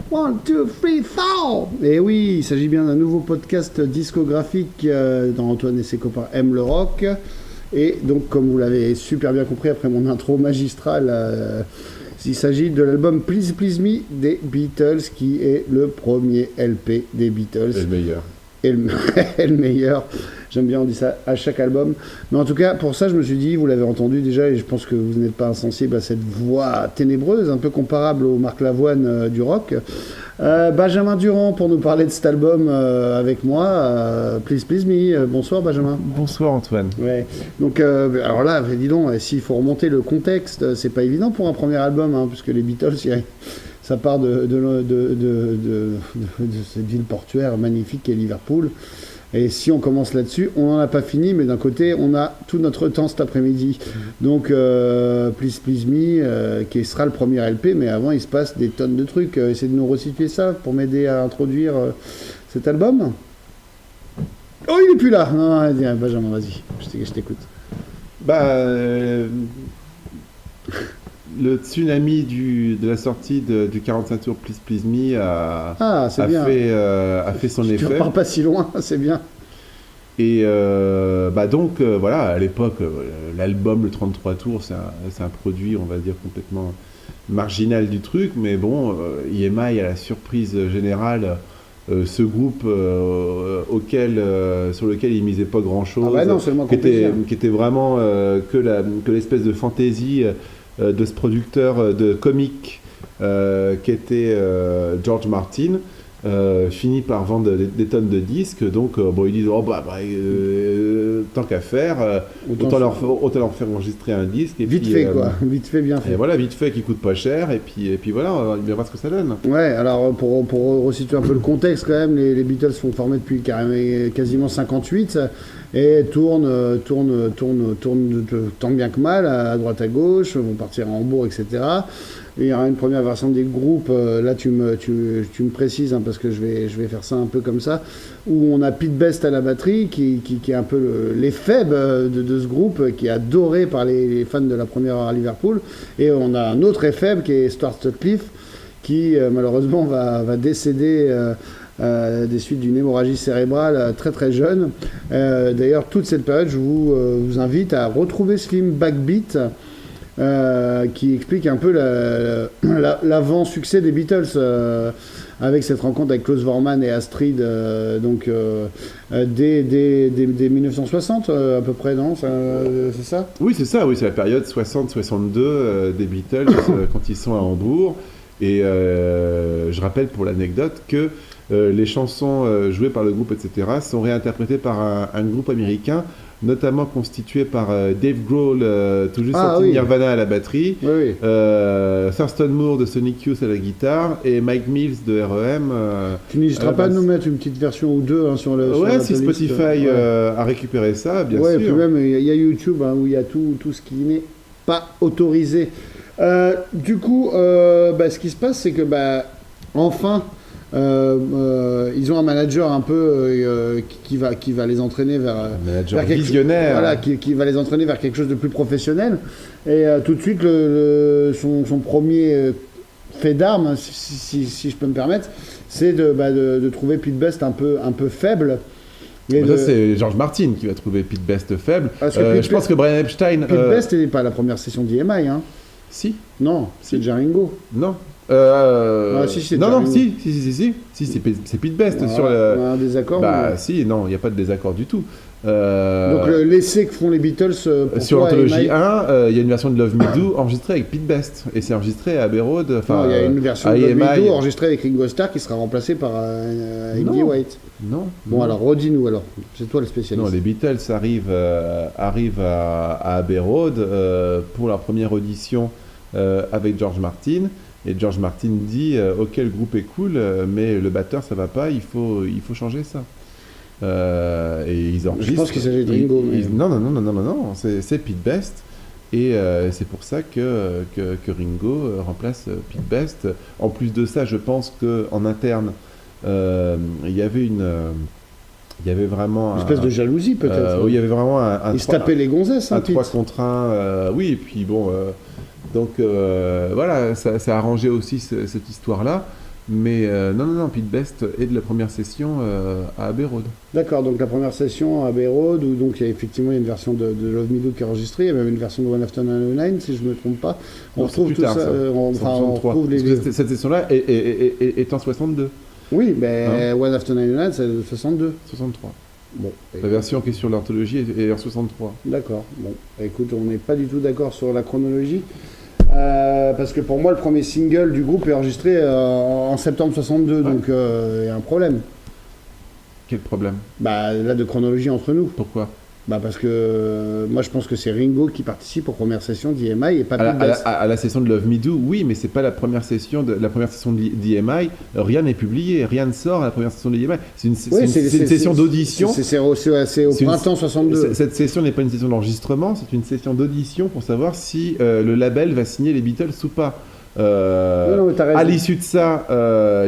One, two, three, four. Et oui, il s'agit bien d'un nouveau podcast discographique dont Antoine et ses copains aiment le rock. Et donc, comme vous l'avez super bien compris après mon intro magistrale, il s'agit de l'album Please Please Me des Beatles, qui est le premier LP des Beatles. Et le meilleur. Et le meilleur. J'aime bien, on dit ça à chaque album. Mais en tout cas, pour ça, je me suis dit, vous l'avez entendu déjà, et je pense que vous n'êtes pas insensible à cette voix ténébreuse, un peu comparable au Marc Lavoine du rock. Benjamin Durand pour nous parler de cet album avec moi. Please Please Me. Bonsoir Benjamin. Bonsoir Antoine. Ouais. Donc, alors là, dis donc, s'il faut remonter le contexte, c'est pas évident pour un premier album, hein, puisque les Beatles, ça part de cette ville portuaire magnifique qu'est Liverpool. Et si on commence là-dessus, on n'en a pas fini, mais d'un côté, on a tout notre temps cet après-midi. Donc, Please Please Me, qui sera le premier LP, mais avant, il se passe des tonnes de trucs. Essayez de nous resituer ça pour m'aider à introduire cet album. Oh, il n'est plus là. Non, Benjamin, vas-y, je t'écoute. Le tsunami de la sortie du 45 tours Please Please Me a fait son effet. Tu ne repars pas si loin, c'est bien. Et voilà, à l'époque, l'album, le 33 tours, c'est un produit, on va dire, complètement marginal du truc, mais bon, EMI, à la surprise générale, ce groupe sur lequel il misait pas grand-chose, qui était vraiment que l'espèce de fantaisie de ce producteur de comics qui était George Martin, finit par vendre des tonnes de disques. Donc ils disent tant qu'à faire, autant leur faire enregistrer un disque, et vite puis, fait vite fait, bien fait, et voilà, vite fait, qui coûte pas cher, et puis voilà, on va bien voir ce que ça donne. Ouais, alors pour resituer un peu le contexte quand même, les Beatles sont formés depuis quasiment 58 et tournent tant bien que mal à droite à gauche, vont partir à Hambourg, etc. Et il y aura une première version des groupes, là tu me précises, hein, parce que je vais faire ça un peu comme ça, où on a Pete Best à la batterie, qui est un peu l'éphèbe de ce groupe, qui est adoré par les fans de la première heure à Liverpool. Et on a un autre éphèbe qui est Stuart Sutcliffe, qui malheureusement va décéder des suites d'une hémorragie cérébrale très très jeune. D'ailleurs, toute cette période, je vous invite à retrouver ce film Backbeat, qui explique un peu l'avant-succès des Beatles, avec cette rencontre avec Klaus Voormann et Astrid, dès 1960 à peu près, non, c'est ça ? Oui, c'est ça, oui, c'est la période 60-62 des Beatles quand ils sont à Hambourg. Et je rappelle pour l'anecdote que les chansons jouées par le groupe, etc., sont réinterprétées par un groupe américain, notamment constitué par Dave Grohl, tout juste sorti Nirvana à la batterie, Thurston Moore de Sonic Youth à la guitare, et Mike Mills de R.E.M. Tu n'hésiteras pas à nous mettre une petite version ou deux, hein, sur le si Spotify a récupéré ça, bien sûr. Puis même, il y a YouTube, hein, où il y a tout ce qui n'est pas autorisé. Du coup, ce qui se passe, c'est que enfin, ils ont un manager un peu qui va les entraîner vers visionnaire, voilà, qui va les entraîner vers quelque chose de plus professionnel. Et tout de suite, son premier fait d'armes, si je peux me permettre, c'est de trouver Pete Best un peu faible. Ça, c'est George Martin qui va trouver Pete Best faible. Je pense que Brian Epstein... Pete Best n'est pas la première session d'EMI, hein. Si. Non, c'est Ringo. Non. C'est Pete Best. On sur a un désaccord. Si, non, il n'y a pas de désaccord du tout. Donc l'essai que font les Beatles sur l'anthologie 1, il y a une version de Love Me Do enregistrée avec Pete Best, et c'est enregistré à Abbey Road. Il y a une version de Love Me Do enregistrée avec Ringo Starr qui sera remplacée par Iggy White. Non. Bon, alors redis-nous alors. C'est toi le spécialiste. Non, les Beatles arrivent à Abbey Road pour leur première audition avec George Martin. Et George Martin dit ok, le groupe est cool, mais le batteur ça va pas, il faut changer ça. Et ils enregistrent. Je pense qu'il s'agit de Ringo. Non, c'est Pete Best. Et c'est pour ça que Ringo remplace Pete Best. En plus de ça, je pense qu'en interne, il y avait vraiment une espèce de jalousie peut-être. Il y avait vraiment il se tapait les gonzesses, un 3 contre 1. Oui, et puis bon. Donc voilà, ça a arrangé aussi cette histoire-là. Mais non, Pete Best est de la première session à Abbey Road. D'accord, donc la première session à Abbey Road, où donc il y a effectivement une version de Love Me Do qui est enregistrée, il y a même une version de One After 909, si je ne me trompe pas. On Non, retrouve plus tout tard, ça, ça. on retrouve les... Parce que cette session-là est en 62. Oui, mais One After 909, c'est de 62. 63. Bon, La version qui est sur l'anthologie est en 63. d'accord. Bon, écoute, on n'est pas du tout d'accord sur la chronologie. Parce que pour moi, le premier single du groupe est enregistré en septembre 62, donc il y a un problème. Quel problème? Bah, là, de chronologie entre nous. Pourquoi? Bah, parce que moi, je pense que c'est Ringo qui participe aux premières sessions d'EMI et pas Pete Best. À la session de Love Me Do, oui, mais c'est pas la première session d'EMI. Rien n'est publié, rien ne sort à la première session d'EMI. C'est une session d'audition. C'est au printemps 62. Cette session n'est pas une session d'enregistrement, c'est une session d'audition pour savoir si le label va signer les Beatles ou pas. Non, à l'issue de ça,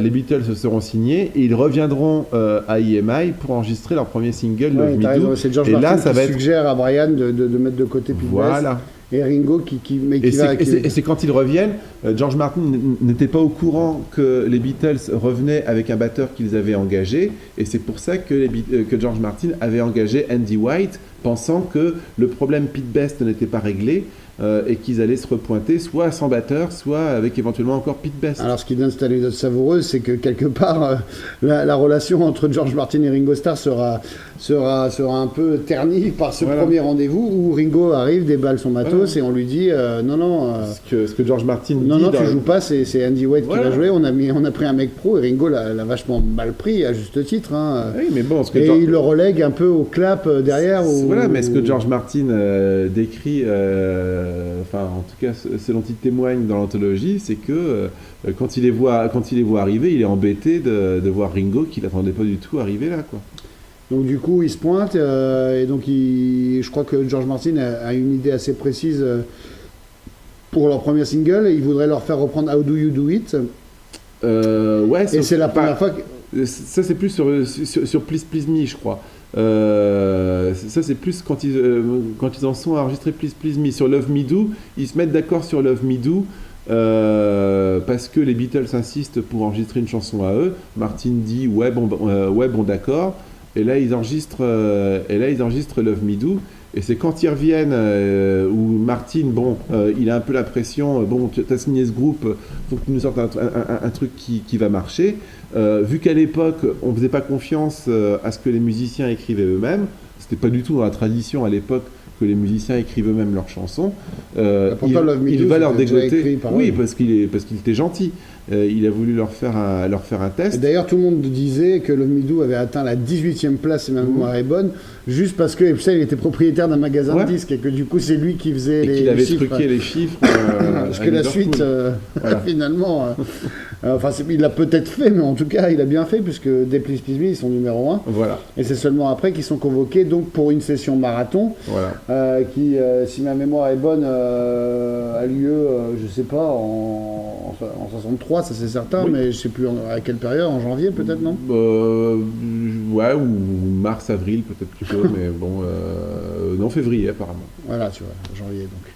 les Beatles se seront signés et ils reviendront à EMI pour enregistrer leur premier single, Love Me Do. C'est George Et Martin là, ça qui va être... suggère à Brian de mettre de côté Pete Voilà. Best. Et Ringo Et c'est quand ils reviennent, George Martin n'était pas au courant que les Beatles revenaient avec un batteur qu'ils avaient engagé, et c'est pour ça que George Martin avait engagé Andy White, pensant que le problème Pete Best n'était pas réglé, et qu'ils allaient se repointer soit sans batteur, soit avec éventuellement encore Pete Best. Alors, ce qui donne cette anecdote savoureuse, c'est que quelque part, la relation entre George Martin et Ringo Starr sera un peu ternie par ce premier rendez-vous où Ringo arrive, déballe son matos et on lui dit non. Ce que George Martin dit. Non, tu joues pas, c'est Andy White qui va jouer. On a pris un mec pro et Ringo l'a vachement mal pris, à juste titre. Hein. Oui, mais bon. Il le relègue un peu au clap derrière. Voilà, mais ce que George Martin décrit. Enfin, en tout cas, ce dont il témoigne dans l'anthologie, c'est que quand il les voit arriver, il est embêté de voir Ringo qui n'attendait pas du tout arriver là, quoi. Donc du coup, il se pointe et donc je crois que George Martin a une idée assez précise pour leur premier single. Il voudrait leur faire reprendre How Do You Do It. Ouais. Et c'est la première fois que... Ça, c'est plus sur Please Please Me, je crois. Ça c'est plus quand ils en sont à enregistrer Please Please Me. Sur Love Me Do, ils se mettent d'accord sur Love Me Do parce que les Beatles insistent pour enregistrer une chanson à eux. Martin dit ouais bon d'accord, et là ils enregistrent Love Me Do. Et c'est quand ils reviennent où Martin, il a un peu la pression, tu as signé ce groupe, faut que tu nous sortes un truc qui va marcher. Vu qu'à l'époque, on ne faisait pas confiance à ce que les musiciens écrivaient eux-mêmes, c'était pas du tout dans la tradition à l'époque que les musiciens écrivent eux-mêmes leurs chansons, il va leur dégoter. Oui, parce qu'il était gentil. Il a voulu leur faire un test. Et d'ailleurs, tout le monde disait que Love Me Do avait atteint la 18e place, si ma mémoire est bonne, juste parce que il était propriétaire d'un magasin de disques et que du coup, c'est lui qui faisait les chiffres. Et qu'il avait truqué les chiffres. Parce que la suite, finalement... il l'a peut-être fait, mais en tout cas, il a bien fait, puisque dès Please Please Me, ils sont numéro 1. Voilà. Et c'est seulement après qu'ils sont convoqués donc, pour une session marathon, qui, si ma mémoire est bonne, a lieu, je sais pas, en 63, ça c'est certain, mais je sais plus à quelle période, en janvier peut-être, non Ouais, ou mars-avril peut-être plutôt, mais non, février apparemment. Voilà, tu vois, janvier donc.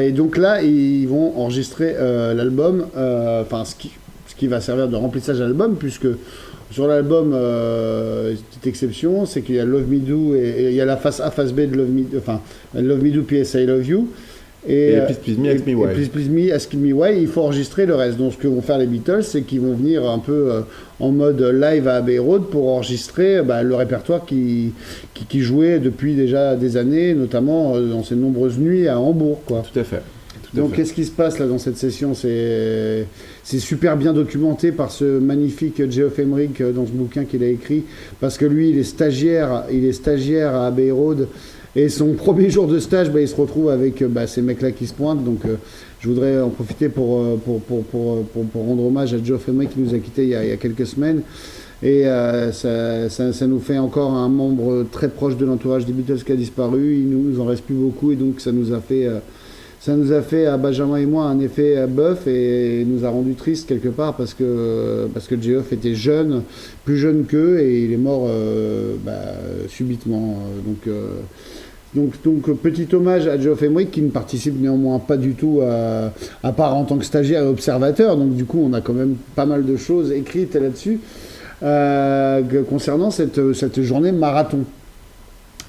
Et donc là, ils vont enregistrer l'album, ce qui va servir de remplissage à l'album, puisque sur l'album, petite exception, c'est qu'il y a Love Me Do et il y a la face A, face B de Love Me Do, PS I Love You. Et Please Please Me, Ask Me Why. Please Please Me, Ask Me Why, il faut enregistrer le reste. Donc ce que vont faire les Beatles, c'est qu'ils vont venir un peu en mode live à Abbey Road pour enregistrer le répertoire qui jouait depuis déjà des années, notamment dans ces nombreuses nuits à Hambourg, quoi. Tout à fait. Donc qu'est-ce qui se passe là dans cette session? C'est super bien documenté par ce magnifique Geoff Emerick dans ce bouquin qu'il a écrit, parce que lui il est stagiaire à Abbey Road, et son premier jour de stage il se retrouve avec ces mecs là qui se pointent. Donc je voudrais en profiter pour rendre hommage à Geoff Emerick qui nous a quittés il y a quelques semaines. Et ça nous fait encore un membre très proche de l'entourage des Beatles qui a disparu. Il nous en reste plus beaucoup, et donc ça nous a fait à Benjamin et moi un effet bœuf, et nous a rendu triste quelque part parce que Geoff était jeune, plus jeune qu'eux, et il est mort subitement. Donc Donc, petit hommage à Geoff Emerick qui ne participe néanmoins pas du tout à part en tant que stagiaire et observateur. Donc du coup, on a quand même pas mal de choses écrites là-dessus concernant cette journée marathon.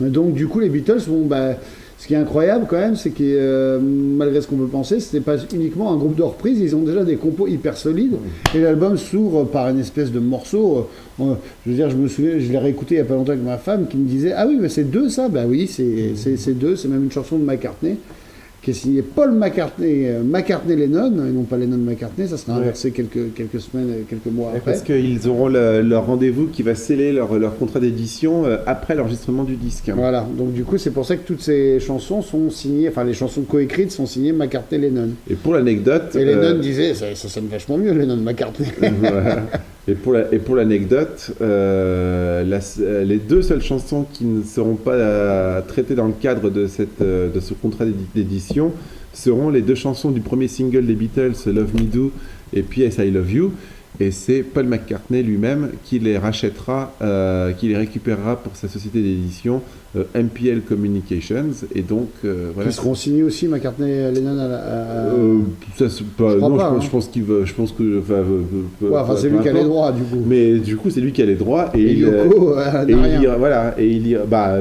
Donc du coup, les Beatles, ce qui est incroyable quand même, c'est que malgré ce qu'on peut penser, c'était pas uniquement un groupe de reprises, ils ont déjà des compos hyper solides. Et l'album s'ouvre par une espèce de morceau. Je veux dire, je me souviens, je l'ai réécouté il y a pas longtemps avec ma femme qui me disait ah oui, mais c'est deux ça. Bah oui, c'est deux. C'est même une chanson de McCartney qui est signée Paul McCartney, Lennon, et non pas Lennon-McCartney. Ça sera inversé quelques semaines, quelques mois après. Parce qu'ils auront leur rendez-vous qui va sceller leur contrat d'édition après l'enregistrement du disque. Voilà, donc du coup c'est pour ça que toutes ces chansons sont signées, enfin les chansons coécrites sont signées McCartney-Lennon. Et pour l'anecdote... Et Lennon disait, ça sonne vachement mieux Lennon-McCartney. Voilà. Et pour l'anecdote, les deux seules chansons qui ne seront pas traitées dans le cadre de ce contrat d'édition seront les deux chansons du premier single des Beatles, Love Me Do et P.S. I Love You. Et c'est Paul McCartney lui-même qui les rachètera, qui les récupérera pour sa société d'édition MPL Communications. Et donc, voilà. Qui seront signés aussi McCartney et Lennon ça, c'est pas, je pense qu'il veut. Je pense que. C'est lui qui a les droits, du coup. Mais du coup, c'est lui qui a les droits. Et Yoko,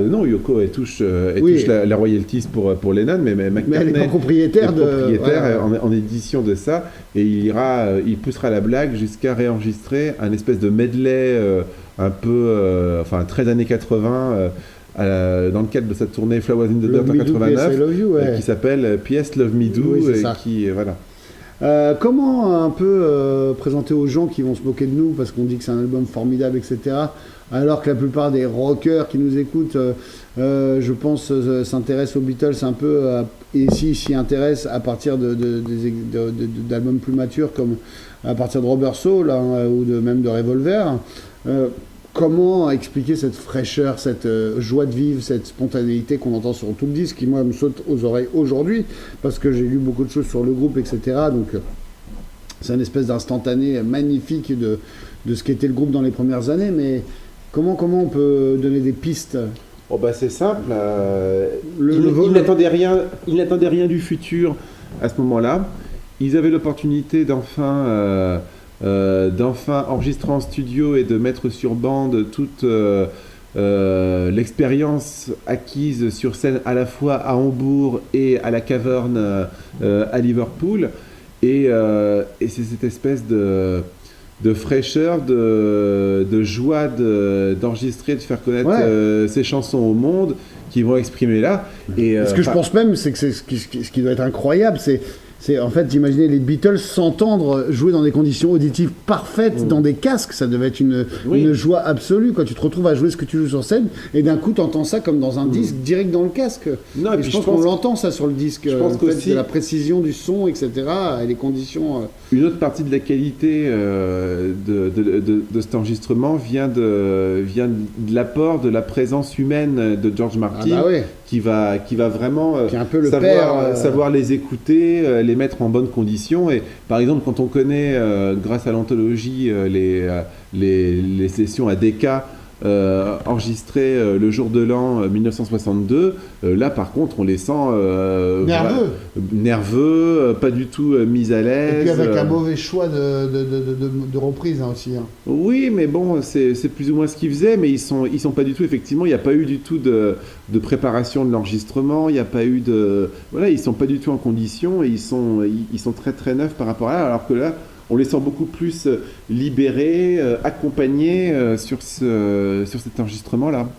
non, Yoko, elle touche la royalties pour Lennon, mais McCartney. Mais elle n'est pas propriétaire en édition de ça. Et il poussera la blague jusqu'à réenregistrer un espèce de medley un peu, très années 80, dans le cadre de cette tournée Flowers in the Dirt en 89, qui s'appelle P.S. Love Me Do, comment un peu présenter aux gens qui vont se moquer de nous parce qu'on dit que c'est un album formidable, etc., alors que la plupart des rockers qui nous écoutent, je pense, s'intéressent aux Beatles un peu, et s'y intéressent à partir d'albums plus matures, comme à partir de Rubber Soul ou même de Revolver. Comment expliquer cette fraîcheur, cette joie de vivre, cette spontanéité qu'on entend sur tout le disque, qui moi me saute aux oreilles aujourd'hui, parce que j'ai lu beaucoup de choses sur le groupe, etc. Donc c'est une espèce d'instantané magnifique de ce qu'était le groupe dans les premières années, mais comment on peut donner des pistes ? C'est simple. Ils n'attendaient rien du futur à ce moment-là. Ils avaient l'opportunité d'enfin enregistrer en studio et de mettre sur bande toute l'expérience acquise sur scène à la fois à Hambourg et à la Cavern à Liverpool. Et c'est cette espèce de fraîcheur, de joie d'enregistrer, de faire connaître ces chansons au monde qui vont exprimer là. Et, ce que je pense même, c'est que ce qui doit être incroyable, c'est en fait d'imaginer les Beatles s'entendre jouer dans des conditions auditives parfaites, dans des casques. Ça devait être une joie absolue. Quand tu te retrouves à jouer ce que tu joues sur scène, et d'un coup tu entends ça comme dans un disque, direct dans le casque. Non, et je pense qu'on l'entend ça sur le disque. Je pense qu'aussi de la précision du son, etc. Et les conditions... Une autre partie de la qualité de cet enregistrement vient de l'apport de la présence humaine de George Martin, qui va vraiment qui est un peu le père, savoir les écouter, les mettre en bonne condition. Et par exemple, quand on connaît, grâce à l'anthologie, les sessions à DK enregistrées le jour de l'an 1962, là par contre on les sent nerveux, pas du tout mis à l'aise. Et puis avec un mauvais choix de reprise aussi. Oui, mais bon, c'est plus ou moins ce qu'ils faisaient, mais ils sont pas du tout, effectivement, il n'y a pas eu du tout de préparation de l'enregistrement, il n'y a pas eu de... Voilà, ils sont pas du tout en condition, et ils sont très très neufs par rapport à là, alors que là, on les sent beaucoup plus libérés, accompagnés sur cet enregistrement-là.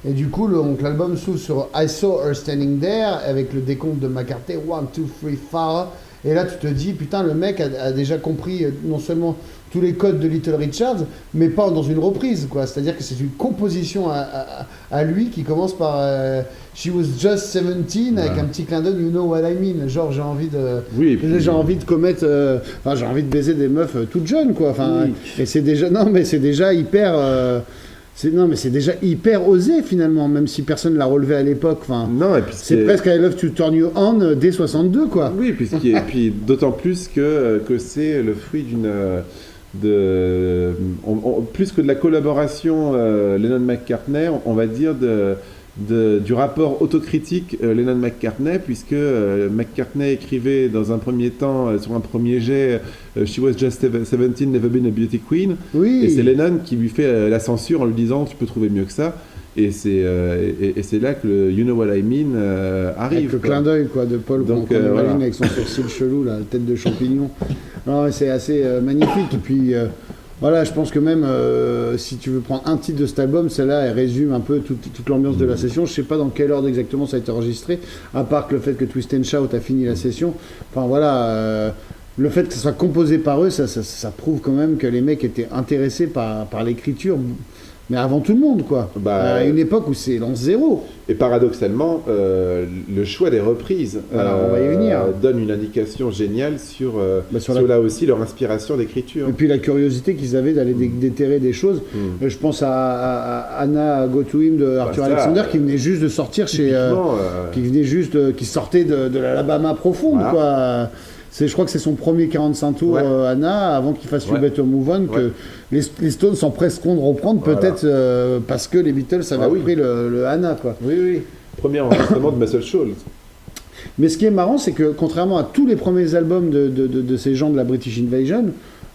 Et du coup, l'album s'ouvre sur I Saw Her Standing There, avec le décompte de McCartney, 1, 2, 3, 4. Et là, tu te dis, putain, le mec a déjà compris non seulement tous les codes de Little Richards, mais pas dans une reprise, quoi. C'est-à-dire que c'est une composition à lui qui commence par She was just 17, avec un petit clin d'œil, you know what I mean. Genre, j'ai envie de commettre, j'ai envie de baiser des meufs toutes jeunes, quoi. Et c'est déjà hyper. C'est déjà hyper osé finalement, même si personne l'a relevé à l'époque. C'est presque I Love to Turn You On dès 62, quoi. Oui, et puis d'autant plus que c'est le fruit plus que de la collaboration Lennon-McCartney, on va dire du rapport autocritique Lennon-McCartney, puisque McCartney écrivait dans un premier temps, sur un premier jet, She was just 17, never been a beauty queen. Oui. Et c'est Lennon qui lui fait la censure en lui disant tu peux trouver mieux que ça. Et c'est là que le You Know What I Mean arrive. Avec le clin d'œil quoi, de Paul qu'on imagine voilà. Avec son sourcil chelou, la tête de champignon. Non, c'est assez magnifique. Et puis voilà, je pense que même si tu veux prendre un titre de cet album, celle-là, elle résume un peu toute l'ambiance de la session. Je sais pas dans quel ordre exactement ça a été enregistré, à part que le fait que Twist and Shout a fini la session. Enfin voilà, le fait que ça soit composé par eux, ça prouve quand même que les mecs étaient intéressés par l'écriture. Mais avant tout le monde, quoi. À une époque où c'est l'an zéro. Et paradoxalement, le choix des reprises on va y venir. Donne une indication géniale sur là aussi leur inspiration d'écriture. Et puis la curiosité qu'ils avaient d'aller déterrer des choses. Je pense à Anna Go To Him de Arthur Alexander qui venait juste de sortir qui sortait de l'Alabama profonde, voilà. Quoi. Je crois que c'est son premier 45 tours, Anna, avant qu'il fasse You Better Move On, que les Stones s'empresseront de reprendre, peut-être parce que les Beatles avaient pris le Anna, quoi. Oui. Premier enregistrement de Muscle Shoals. Mais ce qui est marrant, c'est que contrairement à tous les premiers albums de ces gens de la British Invasion,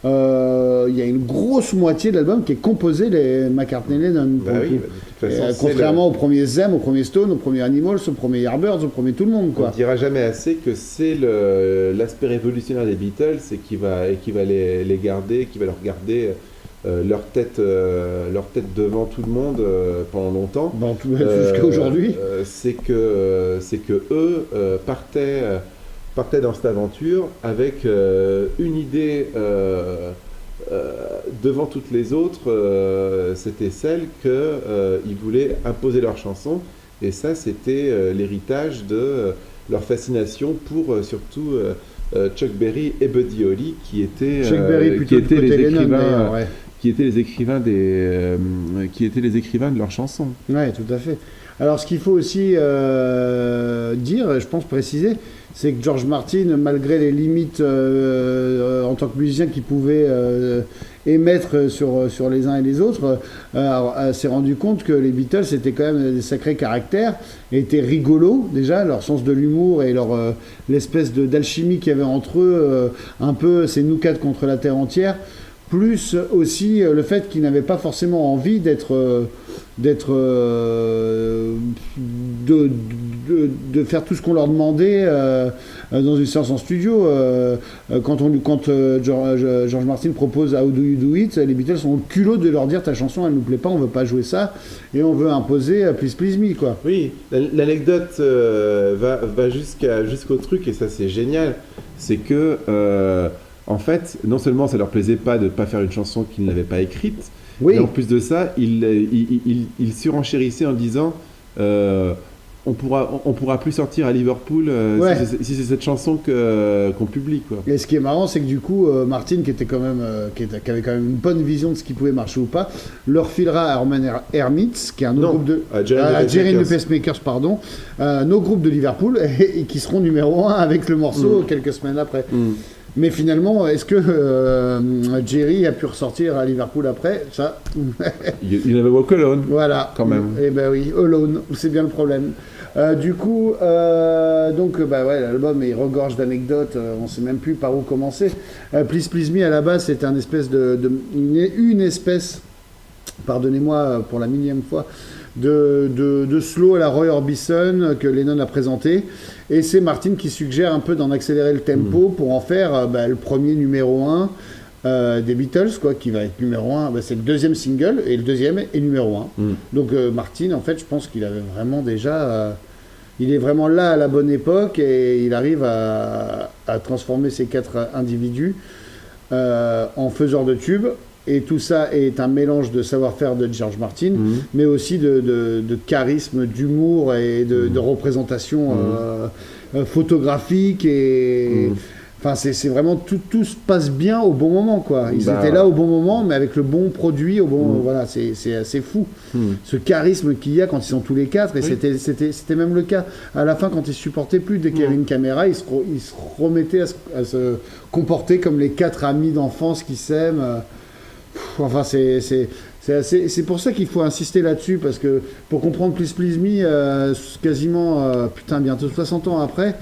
il y a une grosse moitié de l'album qui est composé les McCartney-Lennon. Contrairement au premier Them, au premier Stone, au premier Animals, au premier Yardbirds, au premier tout le monde. Quoi. On ne dira jamais assez que c'est l'aspect révolutionnaire des Beatles et qui va les garder, qui va leur garder leur tête devant tout le monde pendant longtemps. Jusqu'à aujourd'hui. C'est que eux partaient dans cette aventure avec une idée devant toutes les autres, c'était celle qu'ils voulaient imposer leur chanson, et ça c'était l'héritage de leur fascination pour surtout Chuck Berry et Buddy Holly qui étaient les écrivains de leurs chansons. Ouais, tout à fait. Alors ce qu'il faut aussi dire, je pense préciser, c'est que George Martin, malgré les limites en tant que musicien qu'il pouvait émettre sur les uns et les autres, s'est rendu compte que les Beatles étaient quand même des sacrés caractères, étaient rigolos déjà, leur sens de l'humour et l'espèce d'alchimie qu'il y avait entre eux, un peu ces nous quatre contre la terre entière, plus aussi le fait qu'ils n'avaient pas forcément envie de faire tout ce qu'on leur demandait dans une séance en studio. Quand George Martin propose How Do You Do It, les Beatles ont le culot de leur dire ta chanson elle nous plaît pas, on veut pas jouer ça et on veut imposer Please Please Me, quoi. Oui, l'anecdote va jusqu'au truc, et ça c'est génial, c'est que en fait, non seulement ça leur plaisait pas de pas faire une chanson qu'ils n'avaient pas écrite, mais en plus de ça, ils surenchérissaient en disant on pourra plus sortir à Liverpool si c'est cette chanson qu'on publie, quoi. Et ce qui est marrant, c'est que du coup, Martin, qui avait quand même une bonne vision de ce qui pouvait marcher ou pas, leur filera à Herman Hermits, qui est un autre groupe de Jerry and the Pacemakers, pardon, nos groupes de Liverpool, et qui seront numéro 1 avec le morceau quelques semaines après. Mais finalement, est-ce que Jerry a pu ressortir à Liverpool après ça? Il avait Walk Alone. Voilà. Quand même. Eh ben oui, Alone, c'est bien le problème. Du coup, l'album il regorge d'anecdotes, on ne sait même plus par où commencer. Please Please Me, à la base, c'était une espèce, pardonnez-moi pour la millième fois, de slow à la Roy Orbison que Lennon a présenté, et c'est Martin qui suggère un peu d'en accélérer le tempo pour en faire le premier numéro 1 des Beatles, quoi, qui va être numéro 1, c'est le deuxième single, et le deuxième est numéro 1. Donc Martin, en fait, je pense qu'il avait vraiment déjà... il est vraiment là à la bonne époque, et il arrive à transformer ces 4 individus en faiseurs de tubes. Et tout ça est un mélange de savoir-faire de George Martin, mais aussi de charisme, d'humour et de représentation photographique. Et enfin, c'est vraiment tout se passe bien au bon moment, quoi. Ils étaient là au bon moment, mais avec le bon produit au bon. Voilà, c'est assez fou. Ce charisme qu'il y a quand ils sont tous les 4, et c'était même le cas à la fin quand ils supportaient plus dès qu'il y avait une caméra, ils se remettaient à se comporter comme les 4 amis d'enfance qui s'aiment. Enfin, C'est pour ça qu'il faut insister là-dessus, parce que pour comprendre Please Please Me, quasiment, bientôt 60 ans après,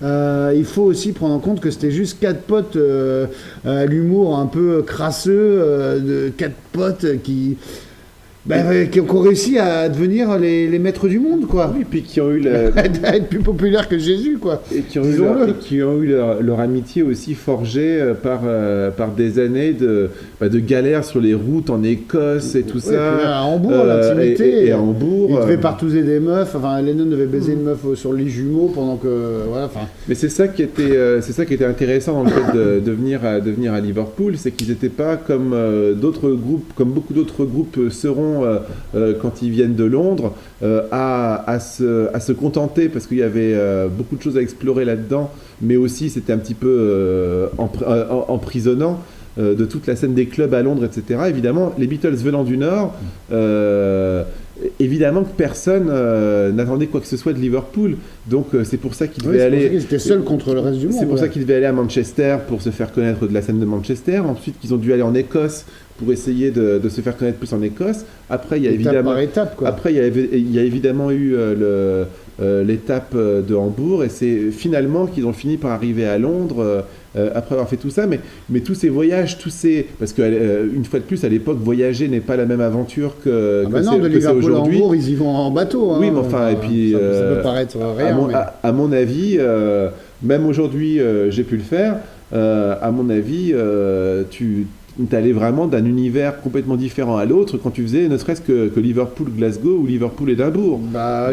il faut aussi prendre en compte que c'était juste 4 potes à l'humour un peu crasseux, de 4 potes qui ont réussi à devenir les maîtres du monde, quoi. Oui, puis qui ont eu à être plus populaires que Jésus, quoi. Et qui ont eu leur amitié aussi forgée par des années de galères sur les routes en Écosse et tout ça. À Hambourg, l'intimité. Et à Hambourg. Il devait partouzer des meufs. Enfin, Lennon devait baiser une meuf sur les jumeaux pendant que. Voilà, enfin. Mais c'est ça qui était intéressant dans le fait de venir à Liverpool, c'est qu'ils n'étaient pas comme d'autres groupes, comme beaucoup d'autres groupes seront quand ils viennent de Londres, à se contenter, parce qu'il y avait beaucoup de choses à explorer là-dedans, mais aussi c'était un petit peu emprisonnant de toute la scène des clubs à Londres, etc. Évidemment, les Beatles venant du Nord, évidemment que personne n'attendait quoi que ce soit de Liverpool, donc c'est pour ça qu'ils devaient aller. Ils étaient seuls contre le reste du monde. C'est pour ça qu'ils devaient aller à Manchester pour se faire connaître de la scène de Manchester. Ensuite, qu'ils ont dû aller en Écosse pour essayer de se faire connaître plus en Écosse. Après, il y a évidemment, Après, il y a évidemment eu l'étape de Hambourg, et c'est finalement qu'ils ont fini par arriver à Londres. Après avoir fait tout ça, mais tous ces voyages, parce qu'une fois de plus, à l'époque, voyager n'est pas la même aventure que de Liverpool à Hambourg, ils y vont en bateau. Oui, mais enfin, et puis ça peut paraître rien. À mon avis, même aujourd'hui, j'ai pu le faire. À mon avis, tu allais vraiment d'un univers complètement différent à l'autre quand tu faisais ne serait-ce que Liverpool-Glasgow ou Liverpool-Édimbourg.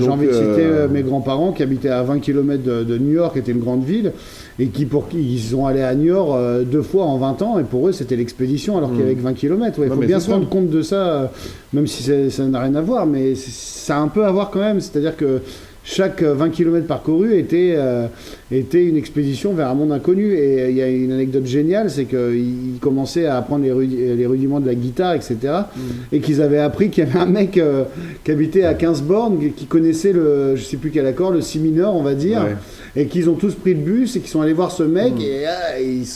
J'ai envie de citer mes grands-parents qui habitaient à 20 km de New York, qui était une grande ville, et pour qui ils sont allés à New York 2 fois en 20 ans, et pour eux c'était l'expédition alors qu'il y avait que 20 km. Il faut bien se rendre compte de ça, même si ça n'a rien à voir, mais ça a un peu à voir quand même, c'est-à-dire que chaque 20 km parcourus était une expédition vers un monde inconnu. Et il y a une anecdote géniale, c'est qu'ils commençaient à apprendre les rudiments de la guitare, etc. Et qu'ils avaient appris qu'il y avait un mec qui habitait à 15 bornes, qui connaissait je ne sais plus quel accord, le si mineur, on va dire. Ouais. Et qu'ils ont tous pris le bus et qu'ils sont allés voir ce mec et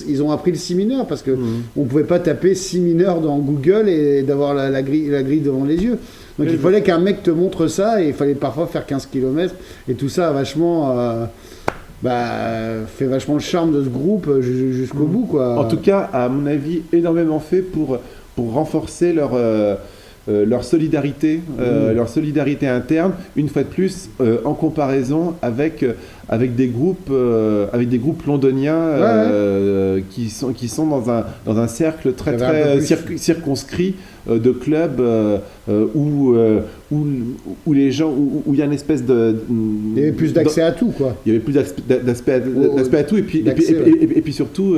ils ont appris le si mineur parce qu'on ne pouvait pas taper si mineur dans Google et d'avoir la grille devant les yeux. Donc il fallait qu'un mec te montre ça, et il fallait parfois faire 15 km, et tout ça a vachement fait vachement le charme de ce groupe jusqu'au bout, quoi. En tout cas, à mon avis, énormément fait pour renforcer leur solidarité, leur solidarité interne, une fois de plus, en comparaison avec des groupes londoniens qui sont dans un cercle très circonscrit de clubs où les gens, où il y a une espèce de... Il y avait plus d'accès à tout, quoi. Il y avait plus d'aspect à tout, et puis surtout,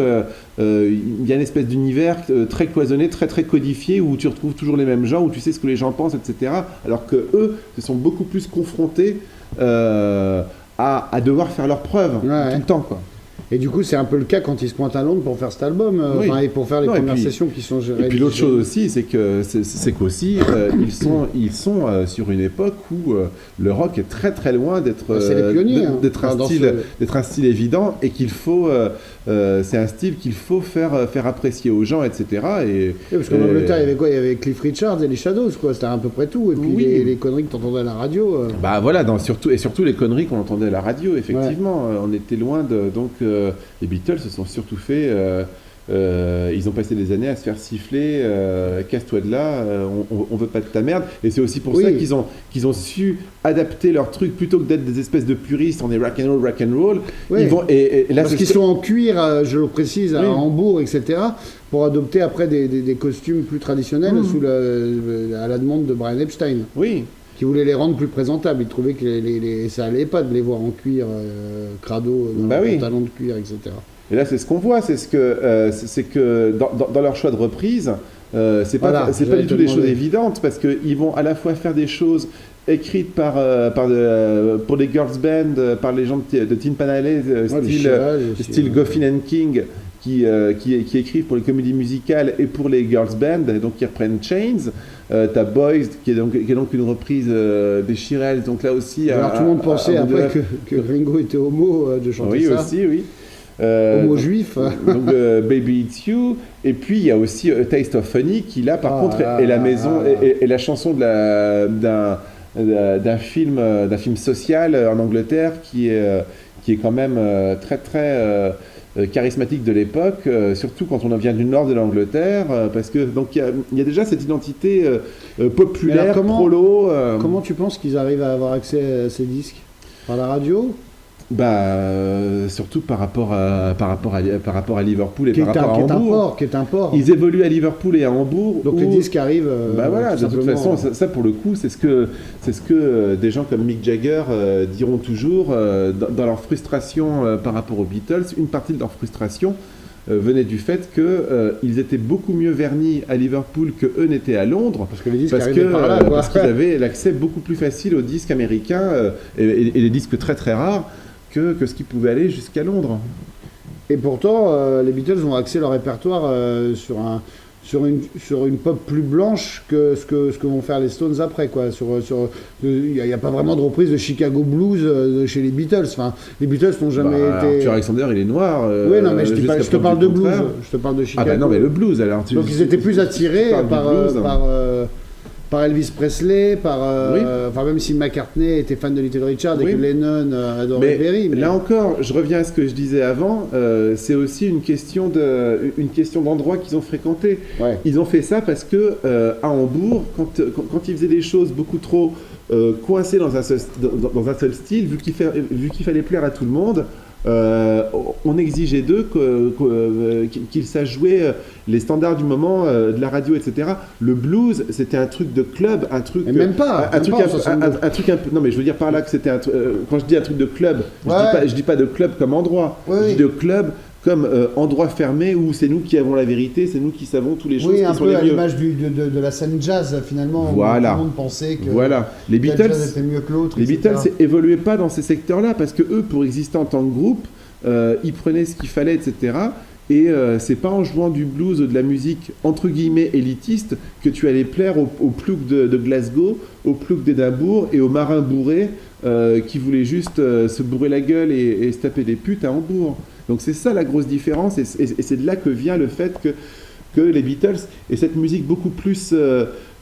il y a une espèce d'univers très cloisonné, très très codifié, où tu retrouves toujours les mêmes gens, où tu sais ce que les gens pensent, etc. Alors que eux se sont beaucoup plus confrontés à devoir faire leurs preuves tout le temps, quoi. Et du coup, c'est un peu le cas quand ils se pointent à Londres pour faire cet album, et pour faire les premières sessions qui sont gérées. Et puis l'autre chose aussi, c'est qu'aussi ils sont sur une époque où le rock est très très loin d'être un style évident, et qu'il faut c'est un style qu'il faut faire apprécier aux gens, etc. Parce qu'en Angleterre, il y avait quoi? Il y avait Cliff Richard et les Shadows, quoi. C'était à peu près tout. Et puis les conneries que tu entendais à la radio. Bah voilà, surtout les conneries qu'on entendait à la radio, effectivement. On était loin de... Donc les Beatles se sont surtout fait... ils ont passé des années à se faire siffler, casse-toi de là, on veut pas de ta merde. Et c'est aussi pour ça qu'ils ont su adapter leur truc, plutôt que d'être des espèces de puristes, on est rock'n'roll. Ils vont, parce qu'ils sont en cuir, je le précise, à Hambourg, etc., pour adopter après des costumes plus traditionnels à la demande de Brian Epstein. Oui. Qui voulait les rendre plus présentables. Il trouvait que ça allait pas de les voir en cuir crado, dans un pantalon de cuir, etc. Et là, c'est ce qu'on voit, c'est que dans leur choix de reprise, c'est pas du tout des choses évidentes, parce qu'ils vont à la fois faire des choses écrites pour les girls band, par les gens de Tin Pan Alley, style Goffin and King, qui écrivent pour les comédies musicales et pour les girls band, donc qui reprennent Chains. T'as Boys, qui est donc une reprise des Shirelles, donc là aussi... Alors tout le monde pensait après que Ringo était homo de chanter ça. Oui, aussi, oui. Homo juif. Donc Baby It's You. Et puis il y a aussi A Taste of Honey qui là par contre est la maison est la chanson d'un film social en Angleterre qui est quand même très très charismatique de l'époque, surtout quand on vient du nord de l'Angleterre, parce que donc il y a déjà cette identité populaire, prolo. Comment tu penses qu'ils arrivent à avoir accès à ces disques? Par la radio? Surtout par rapport à Liverpool et par rapport à Hambourg. Qui est un port. Ils évoluent à Liverpool et à Hambourg. Donc les disques arrivent. Voilà, de toute façon, ça pour le coup, c'est ce que des gens comme Mick Jagger diront toujours dans leur frustration par rapport aux Beatles. Une partie de leur frustration venait du fait qu'ils étaient beaucoup mieux vernis à Liverpool que eux n'étaient à Londres, parce que les disques arrivaient par là, parce qu'ils avaient l'accès beaucoup plus facile aux disques américains et les disques très très rares que ce qui pouvait aller jusqu'à Londres. Et pourtant, les Beatles ont axé leur répertoire sur une pop plus blanche que ce que vont faire les Stones après, quoi. Il n'y a pas vraiment de reprise de Chicago Blues chez les Beatles. Enfin, les Beatles n'ont jamais été. Arthur Alexander, il est noir. Oui, non, mais je te parle de blues. Je te parle de Chicago. Ah bah non, mais le blues alors. Donc ils étaient plus attirés par Elvis Presley, enfin même si McCartney était fan de Little Richard et que Lennon adorait Berry. Là encore, je reviens à ce que je disais avant, c'est aussi une question d'endroit qu'ils ont fréquenté. Ouais. Ils ont fait ça parce que à Hambourg, quand ils faisaient des choses beaucoup trop coincées dans un seul style, vu qu'il fallait plaire à tout le monde, on exigeait d'eux qu'ils sachent jouer les standards du moment de la radio, etc. Le blues, c'était un truc de club, un truc. Et même pas. Un truc un peu. Non, mais je veux dire par là que c'était quand je dis un truc de club, je dis pas de club comme endroit. Je dis de club comme endroit fermé où c'est nous qui avons la vérité, c'est nous qui savons toutes les choses qui sont les mieux. Oui, un peu à l'image de la scène jazz, finalement, voilà. Où tout le monde pensait que les Beatles était mieux que l'autre. Les Beatles évoluaient pas dans ces secteurs-là, parce que eux, pour exister en tant que groupe, ils prenaient ce qu'il fallait, etc. Et c'est pas en jouant du blues ou de la musique entre guillemets élitiste que tu allais plaire aux ploucs de Glasgow, aux ploucs d'Édimbourg et aux marins bourrés qui voulaient juste se bourrer la gueule et se taper des putes à Hambourg. Donc c'est ça la grosse différence, et c'est de là que vient le fait que les Beatles aient cette musique beaucoup plus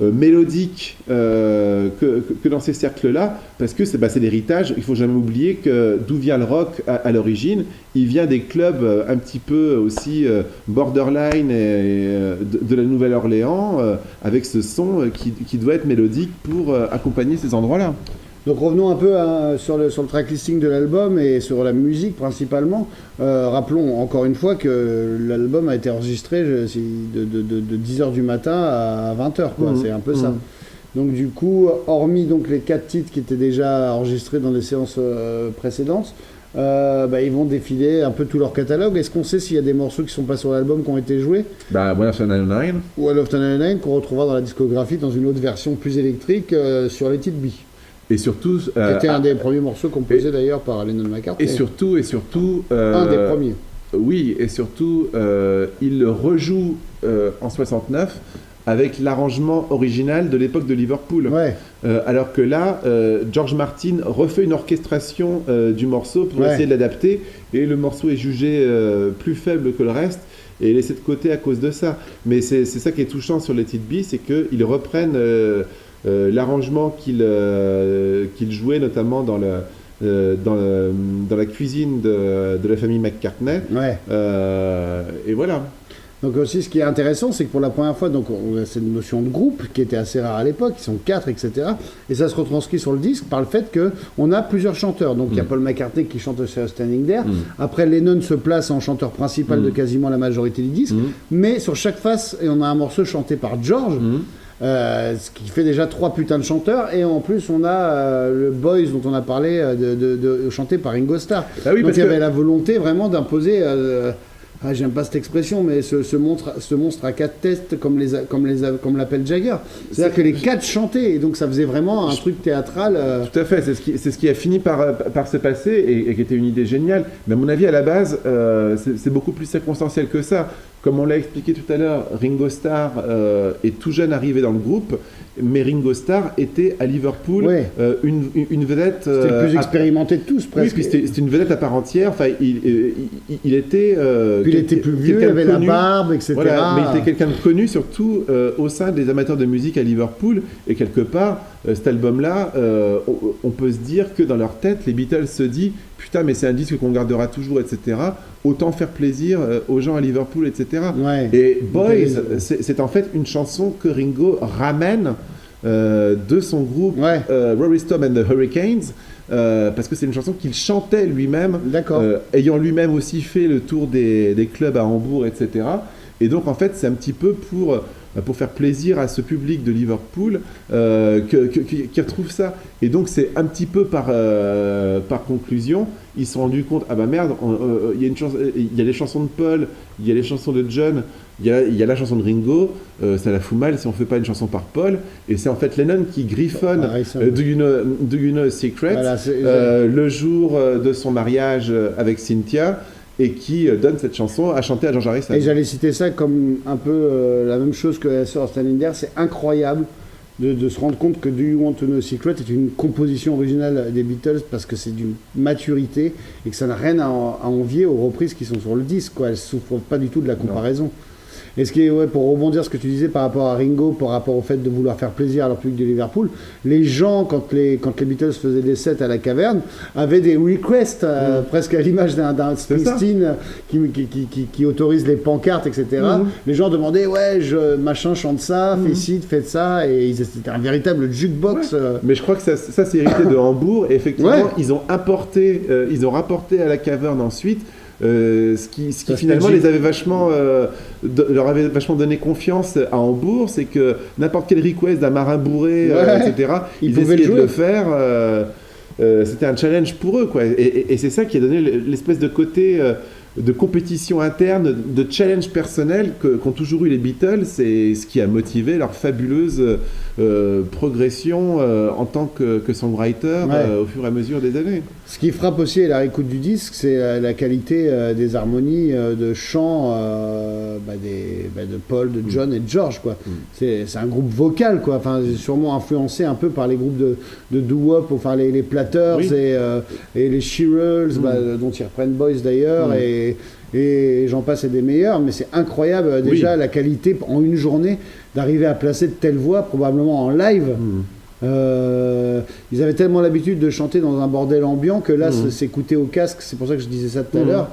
mélodique que dans ces cercles-là, parce que c'est l'héritage. Il faut jamais oublier que d'où vient le rock à l'origine. Il vient des clubs un petit peu aussi borderline de la Nouvelle-Orléans, avec ce son qui doit être mélodique pour accompagner ces endroits-là. Donc revenons un peu sur le tracklisting de l'album et sur la musique principalement. Rappelons encore une fois que l'album a été enregistré de 10h du matin à 20h, quoi. C'est un peu ça. Donc du coup, hormis donc les 4 titres qui étaient déjà enregistrés dans les séances précédentes, ils vont défiler un peu tout leur catalogue. Est-ce qu'on sait s'il y a des morceaux qui sont pas sur l'album qui ont été joués? One of 99. One of 99 qu'on retrouvera dans la discographie dans une autre version plus électrique sur les titres B. Et surtout, c'était un des premiers morceaux composés d'ailleurs par Lennon McCartney. Et surtout, un des premiers. Oui, et surtout, il le rejoue en 69 avec l'arrangement original de l'époque de Liverpool. Ouais. Alors que là, George Martin refait une orchestration du morceau pour essayer de l'adapter, et le morceau est jugé plus faible que le reste et laissé de côté à cause de ça. Mais c'est ça qui est touchant sur les titres B, c'est qu'ils reprennent l'arrangement qu'il jouait notamment dans la cuisine de la famille McCartney. Ouais. Et voilà. Donc aussi, ce qui est intéressant, c'est que pour la première fois, donc, on a cette notion de groupe qui était assez rare à l'époque, ils sont 4, etc. Et ça se retranscrit sur le disque par le fait qu'on a plusieurs chanteurs. Donc il y a Paul McCartney qui chante sur Standing There. Après, Lennon se place en chanteur principal de quasiment la majorité du disque. Mais sur chaque face, et on a un morceau chanté par George. Ce qui fait déjà 3 putains de chanteurs, et en plus on a le Boys dont on a parlé de chanté par Ringo Starr. Ah oui, donc il y avait la volonté vraiment d'imposer j'aime pas cette expression, mais ce monstre à 4 têtes comme l'appelle Jagger. C'est-à-dire que les 4 chantaient, et donc ça faisait vraiment un truc théâtral. Tout à fait, c'est ce qui a fini par se passer, et qui était une idée géniale. Mais à mon avis, à la base, c'est beaucoup plus circonstanciel que ça. comme on l'a expliqué tout à l'heure, Ringo Starr est tout jeune arrivé dans le groupe, mais Ringo Starr était à Liverpool une vedette. C'était le plus expérimenté de tous, presque. Oui, puis c'était une vedette à part entière. Enfin, il était. Puis il était plus vieux, il avait la barbe, etc. Voilà, mais il était quelqu'un de connu, surtout au sein des amateurs de musique à Liverpool. Et quelque part, cet album-là, on peut se dire que dans leur tête, les Beatles se disent putain, mais c'est un disque qu'on gardera toujours, etc. Autant faire plaisir aux gens à Liverpool, etc. Ouais. Et Boys, c'est en fait une chanson que Ringo ramène de son groupe Rory Stone and the Hurricanes, parce que c'est une chanson qu'il chantait lui-même, ayant lui-même aussi fait le tour des clubs à Hambourg, etc. Et donc en fait c'est un petit peu pour faire plaisir à ce public de Liverpool qui retrouve ça. Et donc c'est un petit peu par conclusion, ils se sont rendus compte, ah bah merde, il y a les chansons de Paul, il y a les chansons de John, il y a la chanson de Ringo, ça la fout mal si on fait pas une chanson par Paul. Et c'est en fait Lennon qui griffonne Do You Know a Secret le jour de son mariage avec Cynthia, et qui donne cette chanson à chanter à George Harrison. Et j'allais citer ça comme un peu la même chose que la sœur Standing There. C'est incroyable de se rendre compte que Do You Want to Know a Secret est une composition originale des Beatles, parce que c'est d'une maturité et que ça n'a rien à envier aux reprises qui sont sur le disque, quoi. Elles ne souffrent pas du tout de la comparaison. Et ce qui est, pour rebondir ce que tu disais par rapport à Ringo, par rapport au fait de vouloir faire plaisir à leur public de Liverpool, les gens, quand les Beatles faisaient des sets à la Caverne, avaient des requests, presque à l'image d'un Springsteen qui autorise les pancartes, etc. Les gens demandaient, machin chante ça, fais ci, fais ça, et c'était un véritable jukebox. Mais je crois que ça c'est hérité de Hambourg, et effectivement, ils ont rapporté à la Caverne ensuite. Ce qui finalement leur avait vachement donné confiance à Hambourg, c'est que n'importe quel request d'un marin bourré, etc., ils essayaient de le faire. C'était un challenge pour eux, quoi. Et c'est ça qui a donné l'espèce de côté de compétition interne, de challenge personnel qu'ont toujours eu les Beatles, c'est ce qui a motivé leur fabuleuse progression en tant que songwriter au fur et à mesure des années. Ce qui frappe aussi à la réécoute du disque, c'est la qualité des harmonies de chant de Paul, de John et de George, quoi. C'est un groupe vocal, quoi. Enfin, sûrement influencé un peu par les groupes de doo-wop, enfin les Platters et les Shearers, dont ils reprennent Boys d'ailleurs, et j'en passe et des meilleurs, mais c'est incroyable déjà la qualité en une journée d'arriver à placer de telles voix, probablement en live. Ils avaient tellement l'habitude de chanter dans un bordel ambiant que là, s'écouter au casque, c'est pour ça que je disais ça tout à l'heure,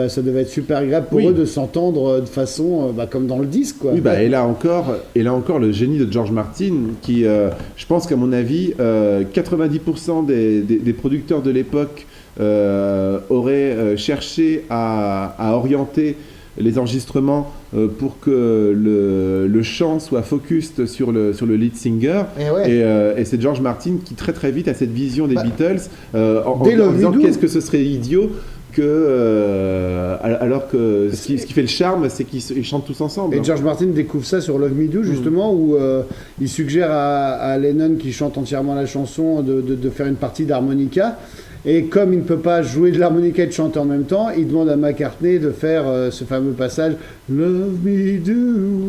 ça devait être super agréable pour eux de s'entendre de façon comme dans le disque, quoi. Oui, et là encore le génie de George Martin qui, je pense qu'à mon avis, 90% des producteurs de l'époque auraient cherché à orienter les enregistrements pour que le chant soit focused sur le lead singer, et c'est George Martin qui très très vite a cette vision des Beatles en disant qu'est-ce que ce serait idiot alors que ce qui fait le charme, c'est qu'ils chantent tous ensemble. Et George Martin découvre ça sur Love Me Do, justement, où il suggère à Lennon, qui chante entièrement la chanson, de faire une partie d'harmonica. Et comme il ne peut pas jouer de l'harmonica et de chanter en même temps, il demande à McCartney de faire ce fameux passage Love me do,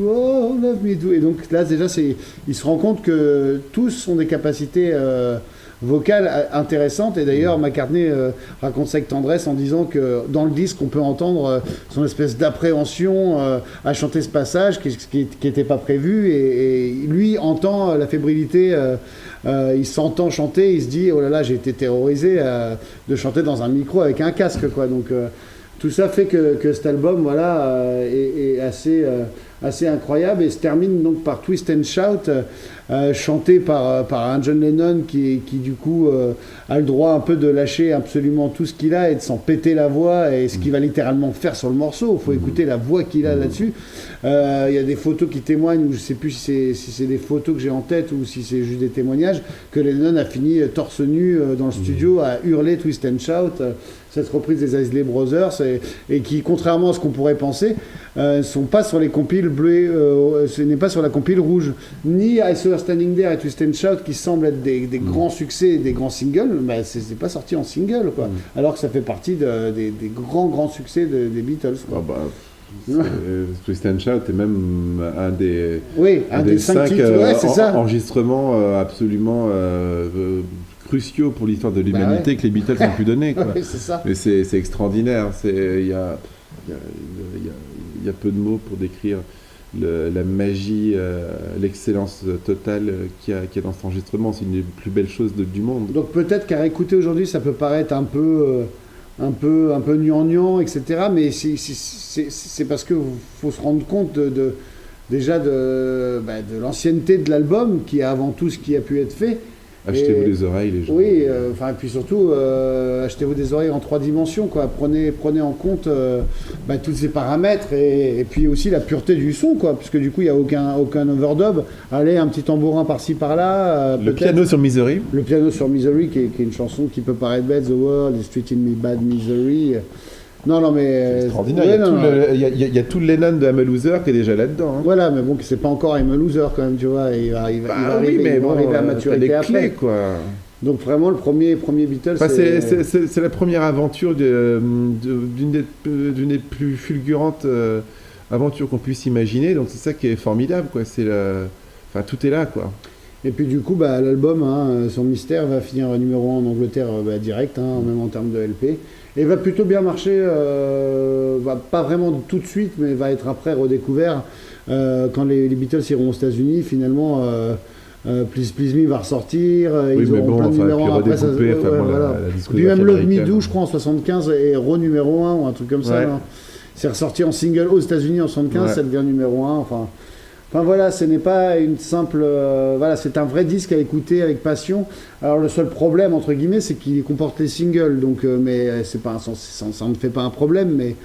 oh love me do. Et donc là déjà, il se rend compte que tous ont des capacités vocales intéressantes. Et d'ailleurs, McCartney raconte ça avec tendresse en disant que dans le disque, on peut entendre son espèce d'appréhension à chanter ce passage qui n'était pas prévu. Et lui entend la fébrilité. Il s'entend chanter, il se dit oh là là, j'ai été terrorisé de chanter dans un micro avec un casque, quoi. Donc tout ça fait que cet album est assez incroyable, et se termine donc par Twist and Shout, chanté par un John Lennon qui du coup a le droit un peu de lâcher absolument tout ce qu'il a et de s'en péter la voix, et ce qu'il va littéralement faire sur le morceau. Il faut écouter la voix qu'il a là-dessus. Il y a des photos qui témoignent, ou je ne sais plus si c'est des photos que j'ai en tête ou si c'est juste des témoignages, que Lennon a fini torse nu dans le studio à hurler Twist and Shout, cette reprise des Isley Brothers, et qui, contrairement à ce qu'on pourrait penser, ne sont pas sur les compiles bleues, ce n'est pas sur la compile rouge, ni I Saw Her Standing There et Twist and Shout, qui semblent être des grands succès, des grands singles, mais c'est pas sorti en single, quoi. Alors que ça fait partie des grands succès des Beatles, quoi. Twist and Shout est même un un des des 5 cinq titres, ouais, c'est ça. enregistrements absolument cruciaux pour l'histoire de l'humanité que les Beatles ont pu donner. Quoi. Ouais, c'est ça. Mais c'est extraordinaire. Il y a peu de mots pour décrire la magie, l'excellence totale qu'il y a dans cet enregistrement. C'est une des plus belles choses du monde. Donc peut-être qu'à écouter aujourd'hui, ça peut paraître un peu gnangnan, etc. Mais c'est parce que faut se rendre compte déjà de l'ancienneté de l'album, qui est avant tout ce qui a pu être fait. Achetez-vous des oreilles, les gens. Oui, et puis surtout, achetez-vous des oreilles en 3 dimensions, quoi. Prenez en compte tous ces paramètres et puis aussi la pureté du son, quoi, puisque du coup, il n'y a aucun overdub. Allez, un petit tambourin par-ci, par-là. Le piano sur Misery. Le piano sur Misery, qui est une chanson qui peut paraître bête, The World is treating me bad, Misery. Non, mais... C'est extraordinaire. Il y a tout le Lennon de I'm a Loser qui est déjà là-dedans. Hein. Voilà, mais bon, c'est pas encore I'm a Loser quand même, tu vois. Il va arriver à maturité après. Clés, quoi. Donc vraiment, le premier Beatles... Enfin, c'est la première aventure d'une des plus fulgurantes aventures qu'on puisse imaginer. Donc c'est ça qui est formidable, quoi. Enfin, tout est là, quoi. Et puis du coup, l'album, son mystère, va finir numéro 1 en Angleterre direct, même en termes de LP. Et va plutôt bien marcher, pas vraiment tout de suite, mais va être après redécouvert quand les Beatles iront aux États-Unis. Finalement, Please Please Me va ressortir. Ils auront plein de numéros 1 après. Puis même Love Me Do, je crois, en 75, est numéro 1 ou un truc comme ça. Hein. C'est ressorti en single aux États-Unis en 75, ça devient numéro 1. Enfin voilà, ce n'est pas une simple... c'est un vrai disque à écouter avec passion. Alors le seul problème, entre guillemets, c'est qu'il comporte les singles. Donc, mais ça ne fait pas un problème. Mais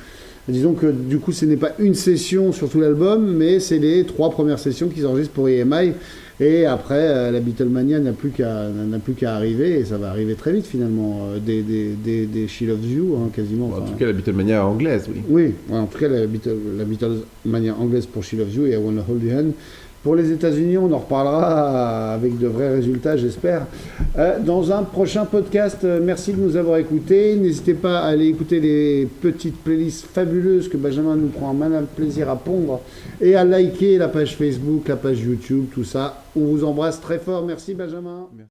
disons que du coup, ce n'est pas une session sur tout l'album, mais c'est les 3 premières sessions qu'ils enregistrent pour EMI. Et après, la Beatlemania n'a plus qu'à arriver, et ça va arriver très vite finalement, des She Loves You, quasiment. En tout cas, la Beatlemania anglaise, oui. Oui, en tout cas, la Beatlemania anglaise pour She Loves You et I Wanna Hold Your Hand. Pour les États-Unis, on en reparlera avec de vrais résultats, j'espère. Dans un prochain podcast, merci de nous avoir écoutés. N'hésitez pas à aller écouter les petites playlists fabuleuses que Benjamin nous prend un malin plaisir à pondre et à liker la page Facebook, la page YouTube, tout ça. On vous embrasse très fort. Merci Benjamin. Merci.